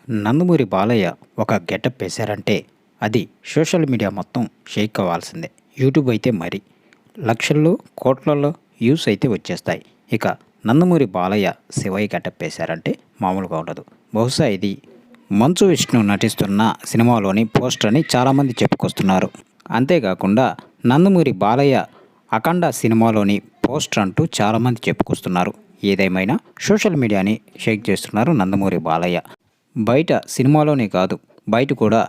నందమూరి బాలయ్య ఒక గెటప్ వేశారంటే అది social media మొత్తం షేక్ అవ్వాల్సిందే. యూట్యూబ్ అయితే మరి లక్షల్లో కోట్లలో వ్యూస్ అయితే వచ్చేస్తాయి. ఇక నందమూరి బాలయ్య శివయ్య గెటప్ వేశారంటే మామూలుగా ఉండదు. బహుశా ఇది మంచు విష్ణు నటిస్తున్న సినిమాలోని పోస్టర్ అని చాలామంది చెప్పుకొస్తున్నారు. అంతేకాకుండా నందమూరి బాలయ్య అఖండ సినిమాలోని పోస్టర్ అంటూ చాలామంది చెప్పుకొస్తున్నారు. ఏదేమైనా సోషల్ మీడియాని షేక్ చేస్తున్నారు నందమూరి బాలయ్య. బయట సినిమాలోనే కాదు, బయట కూడా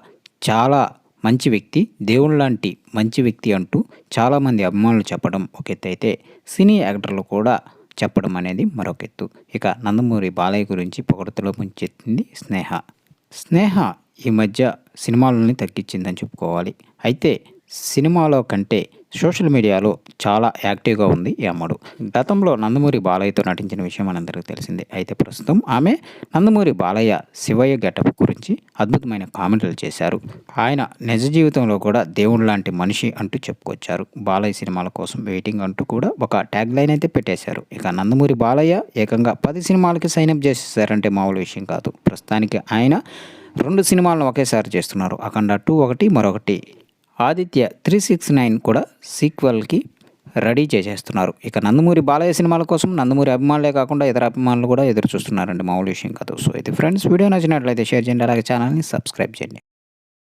చాలా మంచి వ్యక్తి, దేవుళ్ళలాంటి మంచి వ్యక్తి అంటూ చాలామంది అభిమానులు చెప్పడం ఒక ఎత్తు అయితే, సినీ యాక్టర్లు కూడా చెప్పడం అనేది మరొక ఎత్తు. ఇక నందమూరి బాలయ్య గురించి పొగడతలో ముంచెత్తింది స్నేహ. స్నేహ ఈ మధ్య సినిమాలని తగ్గించిందని చెప్పుకోవాలి. అయితే సినిమాలో కంటే సోషల్ మీడియాలో చాలా యాక్టివ్గా ఉంది ఈ అమ్మడు. గతంలో నందమూరి బాలయ్యతో నటించిన విషయం మనందరికీ తెలిసిందే. అయితే ప్రస్తుతం ఆమె నందమూరి బాలయ్య శివయ్య గెటప్ గురించి అద్భుతమైన కామెంట్లు చేశారు. ఆయన నిజ జీవితంలో కూడా దేవుడు లాంటి మనిషి అంటూ చెప్పుకొచ్చారు. బాలయ్య సినిమాల కోసం వెయిటింగ్ అంటూ కూడా ఒక ట్యాగ్ లైన్ అయితే పెట్టేశారు. ఇక నందమూరి బాలయ్య ఏకంగా 10 సినిమాలకి సైన్అప్ చేసేసారంటే మామూలు విషయం కాదు. ప్రస్తుతానికి ఆయన 2 సినిమాలను ఒకేసారి చేస్తున్నారు. అఖండ 2 ఒకటి, మరొకటి ఆదిత్య 369 కూడా సీక్వెల్కి రెడీ చేసేస్తున్నారు. ఇక నందమూరి బాలయ్య సినిమాల కోసం నందమూరి అభిమానులే కాకుండా ఇతర అభిమానులు కూడా ఎదురు చూస్తున్నారండి. మామూలు విషయం కాదు. సో ఇది ఫ్రెండ్స్, వీడియో నచ్చినట్లయితే షేర్ చేయండి, అలాగే ఛానల్ని సబ్స్క్రైబ్ చేయండి.